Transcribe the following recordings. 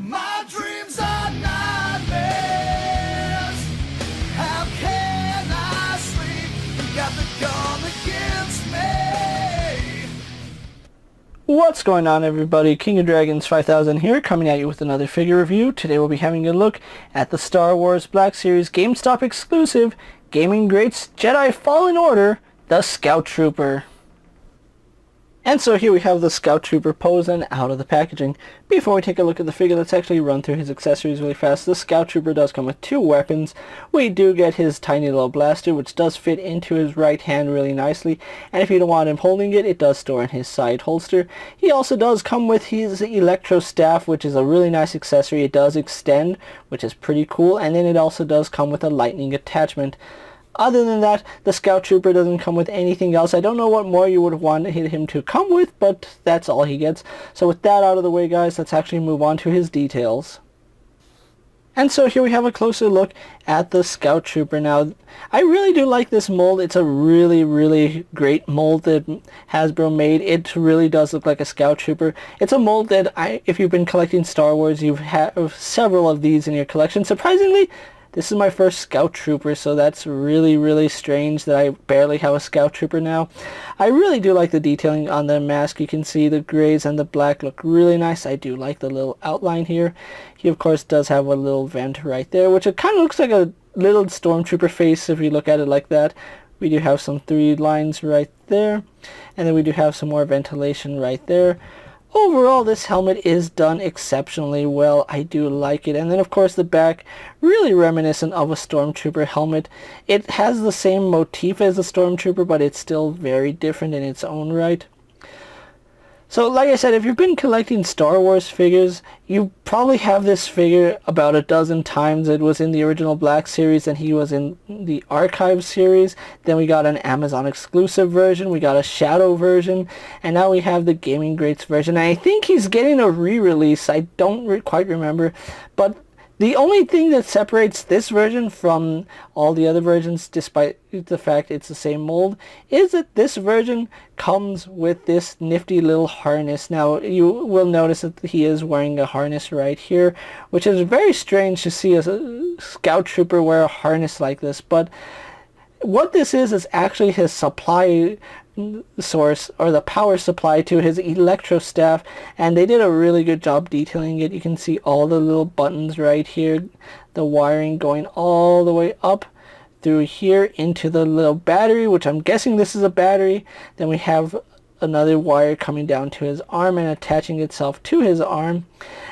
My dreams are nightmares. How can I sleep? You got the gun against me. What's going on, everybody? King of Dragons 5000 here, coming at you with another figure review. Today we'll be having a look at the Star Wars Black Series GameStop exclusive Gaming Greats Jedi Fallen Order, the Scout Trooper. And so here we have the Scout Trooper pose and out of the packaging. Before we take a look at the figure, let's actually run through his accessories really fast. The Scout Trooper does come with two weapons. We do get his tiny little blaster, which does fit into his right hand really nicely. And if you don't want him holding it, it does store in his side holster. He also does come with his Electro Staff, which is a really nice accessory. It does extend, which is pretty cool. And then it also does come with a lightning attachment. Other than that, the Scout Trooper doesn't come with anything else. I don't know what more you would want him to come with, but that's all he gets. So with that out of the way, guys, let's actually move on to his details. And so here we have a closer look at the Scout Trooper. Now, I really do like this mold. It's a really great mold that Hasbro made. It really does look like a Scout Trooper. It's a mold that, if you've been collecting Star Wars, you've had several of these in your collection. Surprisingly, this is my first Scout Trooper, so that's really strange that I barely have a Scout Trooper now. I really do like the detailing on the mask. You can see the grays and the black look really nice. I do like the little outline here. He, of course, does have a little vent right there, which it kind of looks like a little Stormtrooper face if you look at it like that. We do have some 3 lines right there, and then we do have some more ventilation right there. Overall, this helmet is done exceptionally well. I do like it. And then, of course, the back, really reminiscent of a Stormtrooper helmet. It has the same motif as a Stormtrooper, but it's still very different in its own right. So, like I said, if you've been collecting Star Wars figures, you probably have this figure about a dozen times. It was in the original Black Series, and he was in the Archive Series. Then we got an Amazon exclusive version, we got a Shadow version, and now we have the Gaming Greats version. And I think he's getting a re-release. I don't quite remember, but the only thing that separates this version from all the other versions, despite the fact it's the same mold, is that this version comes with this nifty little harness. Now, you will notice that he is wearing a harness right here, which is very strange to see a Scout Trooper wear a harness like this. But what this is actually his supply source, or the power supply to his Electro Staff, and they did a really good job detailing it. You can see all the little buttons right here, the wiring going all the way up through here into the little battery, which I'm guessing this is a battery. Then we have another wire coming down to his arm and attaching itself to his arm.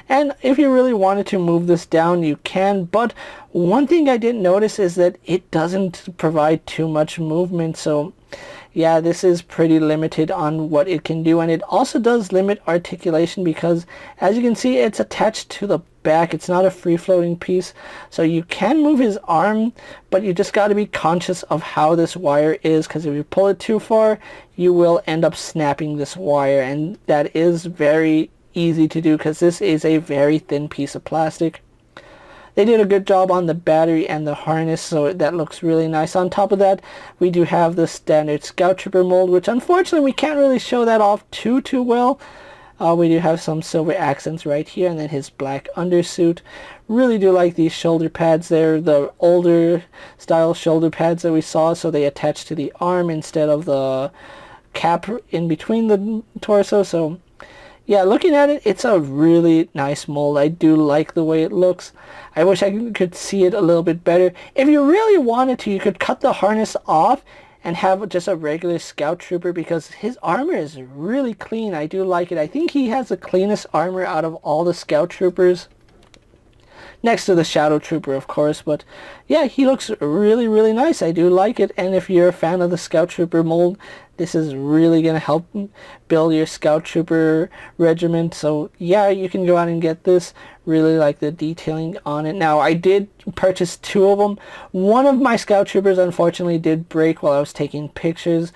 And if you really wanted to move this down, you can, but one thing I didn't notice is that it doesn't provide too much movement. So yeah, this is pretty limited on what it can do, and it also does limit articulation because, as you can see, it's attached to the back. It's not a free-floating piece, so you can move his arm, but you just got to be conscious of how this wire is, because if you pull it too far, you will end up snapping this wire, and that is very easy to do because this is a very thin piece of plastic. They did a good job on the battery and the harness, so that looks really nice. On top of that, we do have the standard Scout Trooper mold, which unfortunately we can't really show that off too well. We do have some silver accents right here, and then his black undersuit. Really do like these shoulder pads. They're the older style shoulder pads that we saw, so they attach to the arm instead of the cap in between the torso. So yeah, looking at it, it's a really nice mold. I do like the way it looks. I wish I could see it a little bit better. If you really wanted to, you could cut the harness off and have just a regular Scout Trooper, because his armor is really clean. I do like it. I think he has the cleanest armor out of all the Scout Troopers, next to the Shadow Trooper, of course. But yeah, he looks really nice. I do like it. And if you're a fan of the Scout Trooper mold, this is really going to help build your Scout Trooper regiment. So yeah, you can go out and get this. Really like the detailing on it. Now, I did purchase 2 of them. One of my Scout Troopers unfortunately did break while I was taking pictures.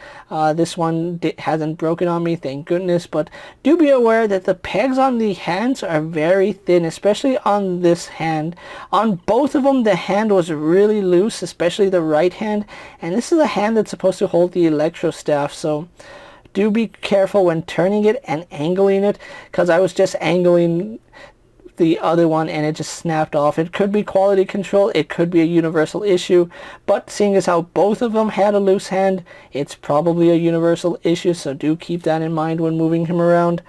This one hasn't broken on me, thank goodness, but do be aware that the pegs on the hands are very thin, especially on this hand. On both of them, the hand was really loose, especially the right hand, and this is a hand that's supposed to hold the Electro Staff, so do be careful when turning it and angling it, because I was just angling took the other one and it just snapped off. It could be quality control, it could be a universal issue, but seeing as how both of them had a loose hand, it's probably a universal issue, so do keep that in mind when moving him around.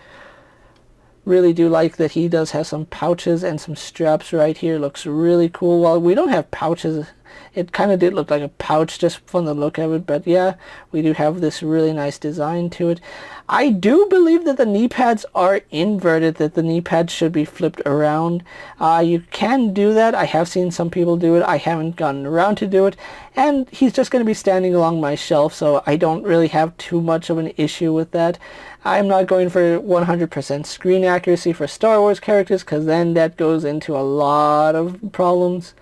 Really do like that he does have some pouches and some straps right here. Looks really cool. While we don't have pouches, it kind of did look like a pouch just from the look of it, but yeah, we do have this really nice design to it. I do believe that the knee pads are inverted, that the knee pads should be flipped around. You can do that. I have seen some people do it. I haven't gotten around to do it, and he's just going to be standing along my shelf, so I don't really have too much of an issue with that. I'm not going for 100% screen accuracy for Star Wars characters, because then that goes into a lot of problems.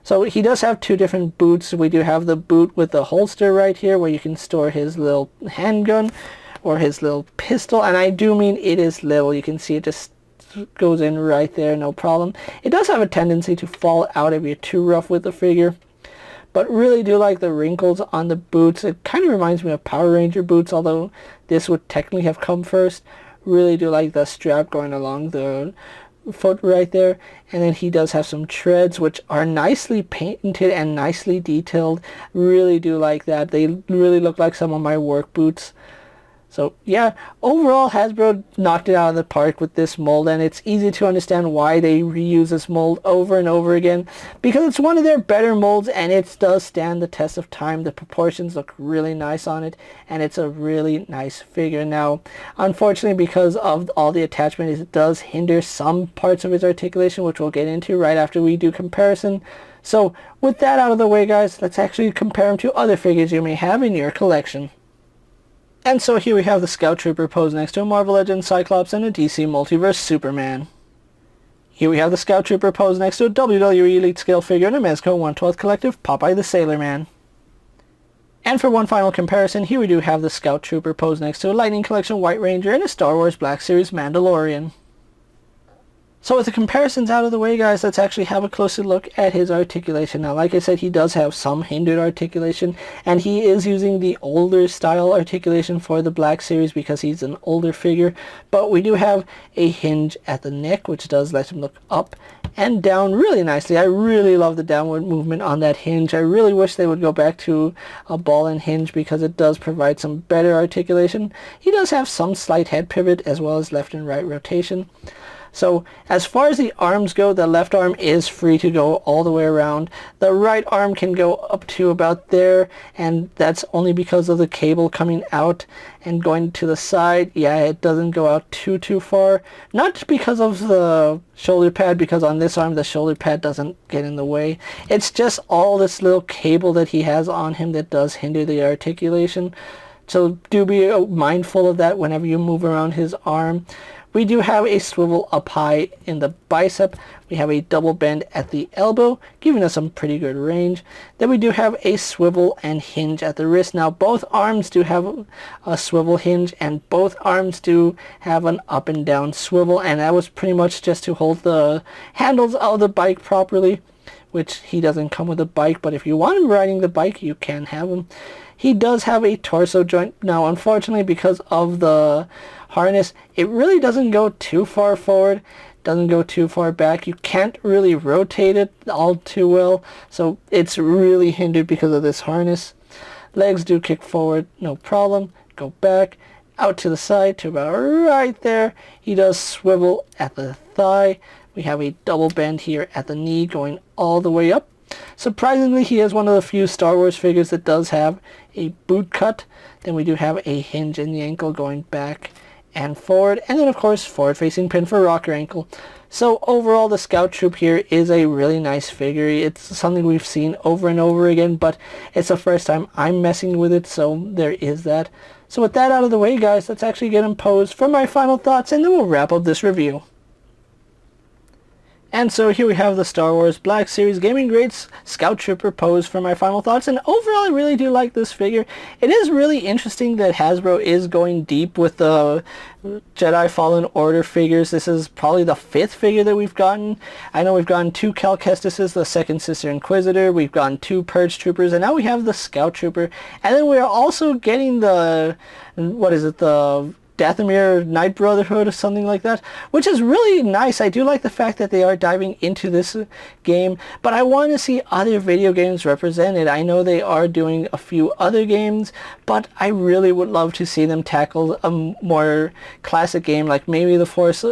So he does have two different boots. We do have the boot with the holster right here where you can store his little handgun or his little pistol, and I do mean it is little. You can see it just goes in right there, no problem. It does have a tendency to fall out if you're too rough with the figure, but really do like the wrinkles on the boots. It kind of reminds me of Power Ranger boots, although this would technically have come first. Really do like the strap going along the foot right there, and then he does have some treads which are nicely painted and nicely detailed. Really do like that. They really look like some of my work boots. So yeah, overall Hasbro knocked it out of the park with this mold, and it's easy to understand why they reuse this mold over and over again, because it's one of their better molds and it does stand the test of time. The proportions look really nice on it, and it's a really nice figure. Now, unfortunately, because of all the attachment, it does hinder some parts of his articulation, which we'll get into right after we do comparison. So with that out of the way, guys, let's actually compare him to other figures you may have in your collection. And so here we have the Scout Trooper posed next to a Marvel Legends Cyclops and a DC Multiverse Superman. Here we have the Scout Trooper posed next to a WWE Elite Scale figure and a Mezco 1/12 Collective Popeye the Sailor Man. And for one final comparison, here we do have the Scout Trooper posed next to a Lightning Collection White Ranger and a Star Wars Black Series Mandalorian. So with the comparisons out of the way, guys, let's actually have a closer look at his articulation. Now, like I said, he does have some hindered articulation, and he is using the older style articulation for the Black Series because he's an older figure. But we do have a hinge at the neck, which does let him look up and down really nicely. I really love the downward movement on that hinge. I really wish they would go back to a ball and hinge because it does provide some better articulation. He does have some slight head pivot as well as left and right rotation. So as far as the arms go, the left arm is free to go all the way around. The right arm can go up to about there, and that's only because of the cable coming out and going to the side. Yeah, it doesn't go out too far. Not because of the shoulder pad, because on this arm the shoulder pad doesn't get in the way. It's just all this little cable that he has on him that does hinder the articulation. So do be mindful of that whenever you move around his arm. We do have a swivel up high in the bicep. We have a double bend at the elbow, giving us some pretty good range. Then we do have a swivel and hinge at the wrist. Now both arms do have a swivel hinge, and both arms do have an up and down swivel, and that was pretty much just to hold the handles of the bike properly, which he doesn't come with a bike, but if you want him riding the bike, you can have him. He does have a torso joint. Now, unfortunately, because of the harness, it really doesn't go too far forward, doesn't go too far back. You can't really rotate it all too well, so it's really hindered because of this harness. Legs do kick forward, no problem. Go back, out to the side to about right there. He does swivel at the thigh. We have a double bend here at the knee going all the way up. Surprisingly, he is one of the few Star Wars figures that does have a boot cut. Then we do have a hinge in the ankle going back and forward, and then of course forward facing pin for rocker ankle. So overall, the Scout Troop here is a really nice figure. It's something we've seen over and over again, but it's the first time I'm messing with it, so there is that. So with that out of the way, guys, let's actually get him posed for my final thoughts, and then we'll wrap up this review. And so here we have the Star Wars Black Series Gaming Greats Scout Trooper pose for my final thoughts. And overall, I really do like this figure. It is really interesting that Hasbro is going deep with the Jedi Fallen Order figures. This is probably the 5th figure that we've gotten. I know we've gotten 2 Cal Kestises, the Second Sister Inquisitor. We've gotten 2 Purge Troopers, and now we have the Scout Trooper. And then we are also getting the, what is it, the Dathomir Knight Brotherhood or something like that, which is really nice. I do like the fact that they are diving into this game, but I want to see other video games represented. I know they are doing a few other games, but I really would love to see them tackle a more classic game like maybe The Force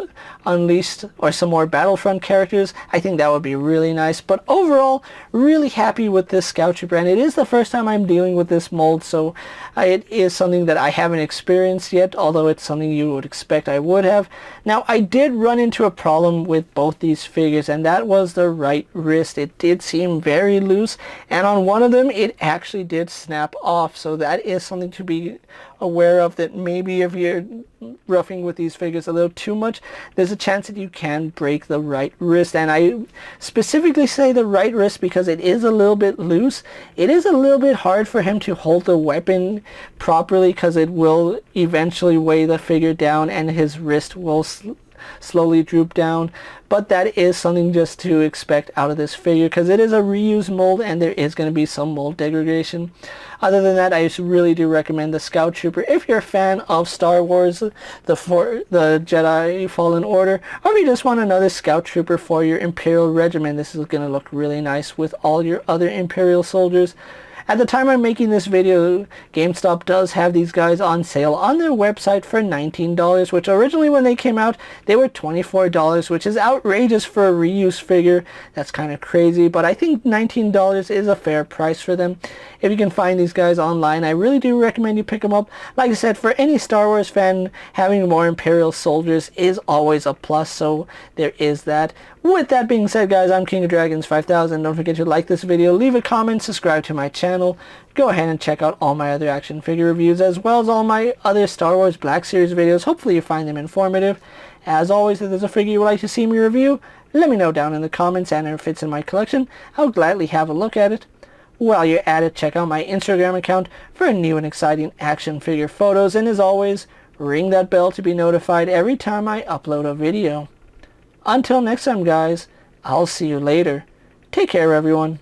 Unleashed or some more Battlefront characters. I think that would be really nice. But overall, really happy with this Scout Trooper, and it is the first time I'm dealing with this mold, so it is something that I haven't experienced yet, although it's something you would expect I would have. Now, I did run into a problem with both these figures, and that was the right wrist. It did seem very loose, and on one of them it actually did snap off, so that is something to be aware of, that maybe if you're roughing with these figures a little too much, there's a chance that you can break the right wrist. And I specifically say the right wrist because it is a little bit loose. It is a little bit hard for him to hold the weapon properly because it will eventually weigh the figure down and his wrist will slowly droop down, but that is something just to expect out of this figure because it is a reused mold and there is going to be some mold degradation. Other than that, I really do recommend the Scout Trooper if you're a fan of Star Wars, the Jedi Fallen Order, or if you just want another Scout Trooper for your Imperial Regiment. This is going to look really nice with all your other Imperial soldiers. At the time I'm making this video, GameStop does have these guys on sale on their website for $19, which originally when they came out, they were $24, which is outrageous for a reuse figure. That's kind of crazy, but I think $19 is a fair price for them. If you can find these guys online, I really do recommend you pick them up. Like I said, for any Star Wars fan, having more Imperial soldiers is always a plus, so there is that. With that being said, guys, I'm King of Dragons 5000. Don't forget to like this video, leave a comment, subscribe to my channel. Go ahead and check out all my other action figure reviews as well as all my other Star Wars Black Series videos. Hopefully you find them informative. As always, if there's a figure you would like to see me review, let me know down in the comments, and if it fits in my collection, I'll gladly have a look at it. While you're at it, check out my Instagram account for new and exciting action figure photos, and as always, ring that bell to be notified every time I upload a video. Until next time, guys, I'll see you later. Take care, everyone.